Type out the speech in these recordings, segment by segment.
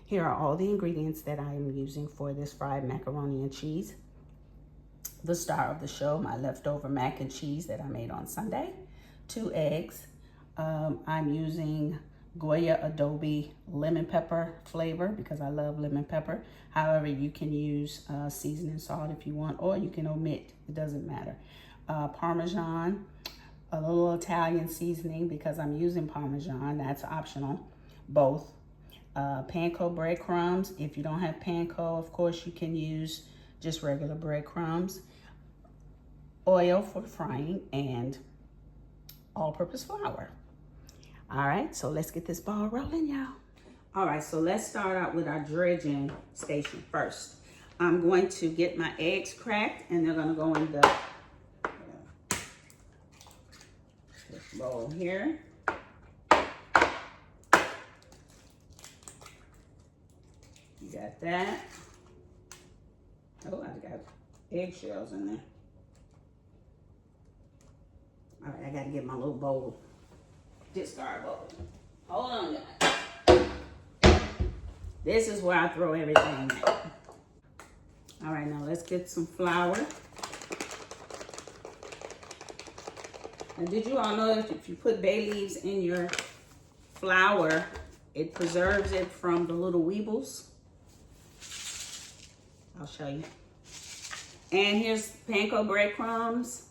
Here are all the ingredients that I am using for this fried macaroni and cheese. The star of the show, my leftover mac and cheese that I made on Sunday. 2 eggs. I'm using Goya Adobo Lemon Pepper flavor because I love lemon pepper. However, you can use seasoning salt if you want, or you can omit, it doesn't matter. Parmesan, a little Italian seasoning because I'm using Parmesan, that's optional, both. Panko breadcrumbs. If you don't have Panko, of course you can use just regular breadcrumbs. Oil for frying, and all-purpose flour. All right, so let's get this ball rolling, y'all. All right, so let's start out with our dredging station first. I'm going to get my eggs cracked, and they're gonna go in this bowl here. You got that. Oh, I got eggshells in there. All right, I gotta get my little bowl, discard bowl. Hold on, guys. This is where I throw everything at. All right, now let's get some flour. And did you all know that if you put bay leaves in your flour, it preserves it from the little weevils? I'll show you. And here's Panko breadcrumbs.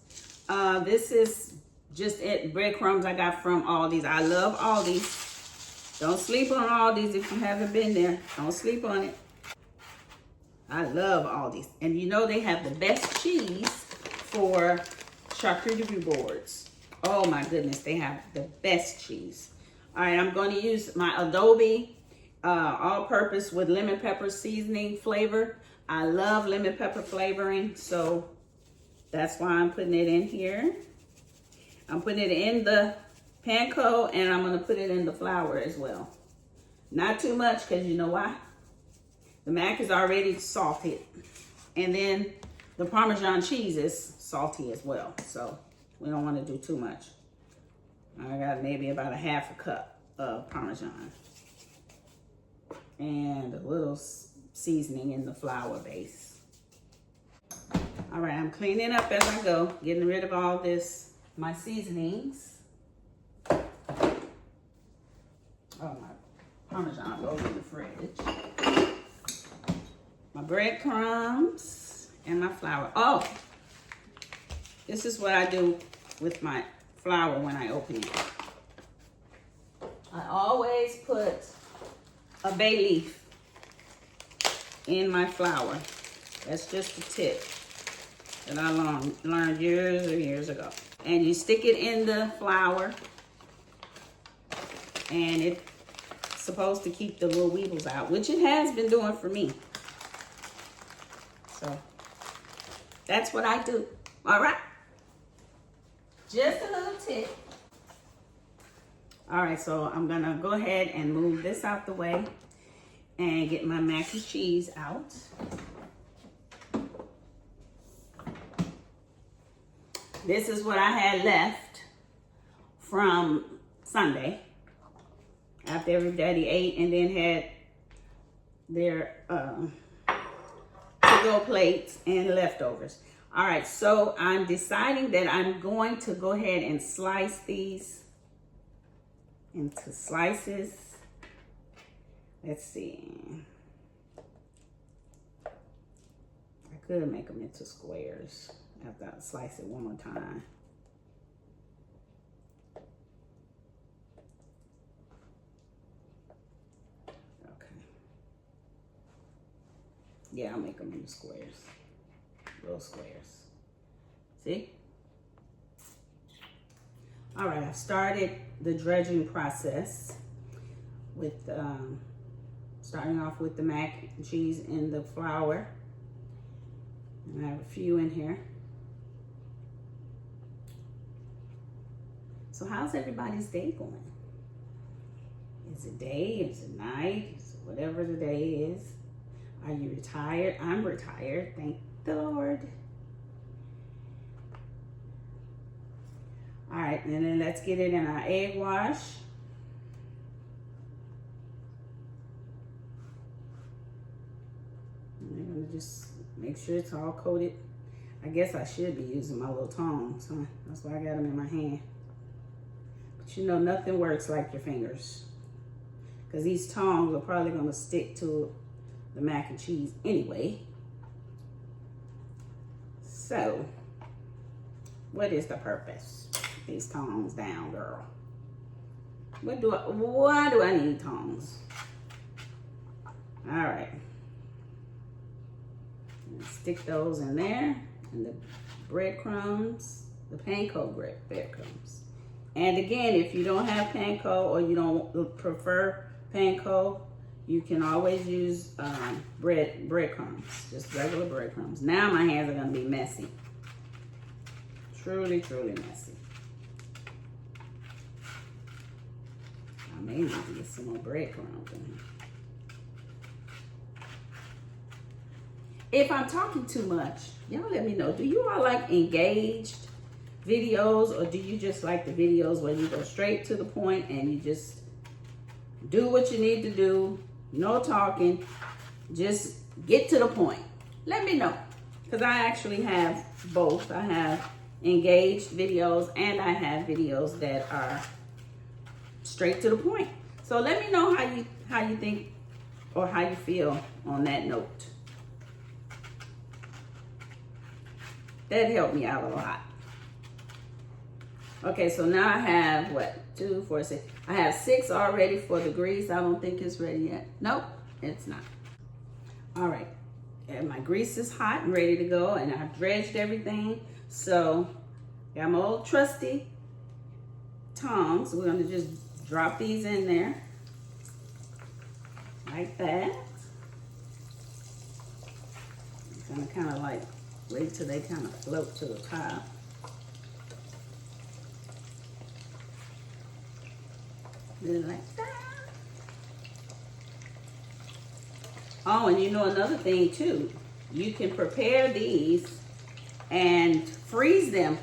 This is just breadcrumbs I got from Aldi's. I love Aldi's. Don't sleep on Aldi's if you haven't been there. Don't sleep on it. I love Aldi's. And you know they have the best cheese for charcuterie boards. Oh my goodness, they have the best cheese. All right, I'm going to use my Adobo all-purpose with lemon pepper seasoning flavor. I love lemon pepper flavoring, so that's why I'm putting it in here. I'm putting it in the panko, and I'm gonna put it in the flour as well. Not too much, because you know why? The mac is already salted. And then the Parmesan cheese is salty as well. So we don't want to do too much. I got maybe about a half a cup of Parmesan. And a little seasoning in the flour base. All right, I'm cleaning up as I go, getting rid of all this, my seasonings. Oh, my Parmesan goes in the fridge. My breadcrumbs and my flour. Oh, this is what I do with my flour when I open it. I always put a bay leaf in my flour. That's just a tip that I learned years and years ago. And you stick it in the flour, and it's supposed to keep the little weevils out, which it has been doing for me. So that's what I do. All right, just a little tip. All right, so I'm gonna go ahead and move this out the way and get my mac and cheese out. This is what I had left from Sunday after everybody ate, and then had their to-go plates and leftovers. All right, so I'm deciding that I'm going to go ahead and slice these into slices. Let's see. I could make them into squares after I slice it one more time. Okay. Yeah, I'll make them into squares. Little squares. See? All right, I've started the dredging process with starting off with the mac and cheese in the flour. And I have a few in here. So how's everybody's day going? Is it day? Is it night? Is it whatever the day is? Are you retired? I'm retired, thank the Lord. All right, and then let's get it in our egg wash. gonna just make sure it's all coated. I guess I should be using my little tongs, huh? That's why I got them in my hand. But you know, nothing works like your fingers. Because these tongs are probably gonna stick to the mac and cheese anyway. So, what is the purpose? These tongs down, girl. Why do I need tongs? All right. Stick those in there. And the breadcrumbs, the panko breadcrumbs. And again, if you don't have panko or you don't prefer panko, you can always use breadcrumbs, just regular breadcrumbs. Now my hands are gonna be messy. Truly, truly messy. I may need to get some more breadcrumbs in here. If I'm talking too much, y'all let me know. Do you all like engaged videos, or do you just like the videos where you go straight to the point and you just do what you need to do, no talking, just get to the point? Let me know, because I actually have both. I have engaged videos and I have videos that are straight to the point. So let me know how you think or how you feel on that note. That helped me out a lot. Okay, so now I have what? 2, 4, 6. I have 6 already for the grease. I don't think it's ready yet. Nope, it's not. All right, and my grease is hot and ready to go, and I've dredged everything. So, got my old trusty tongs. We're gonna just drop these in there like that. I'm gonna kind of like wait till they kind of float to the top. Like that. Oh, and you know another thing too. You can prepare these and freeze them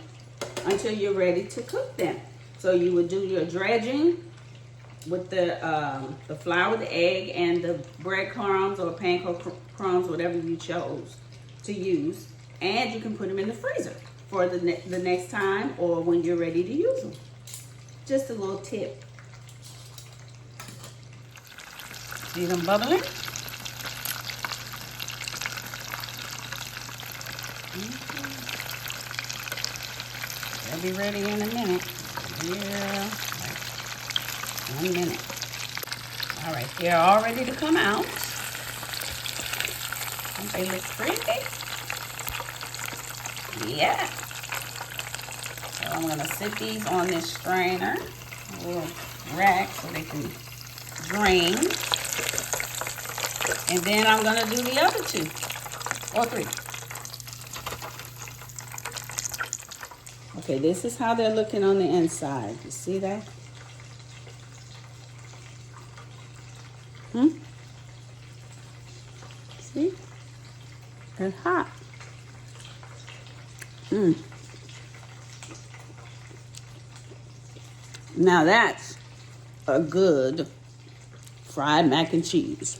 until you're ready to cook them. So you would do your dredging with the flour, the egg, and the breadcrumbs or panko crumbs, whatever you chose to use. And you can put them in the freezer for the next time or when you're ready to use them. Just a little tip. See them bubbling? They'll be ready in a minute. Yeah, like 1 minute. All right, they're all ready to come out. Don't they look pretty? Yeah. So I'm gonna sit these on this strainer, a little rack so they can drain. And then I'm gonna do the other 2 or 3. Okay, this is how they're looking on the inside. You see that? See? They're hot. Now that's a good fried mac and cheese.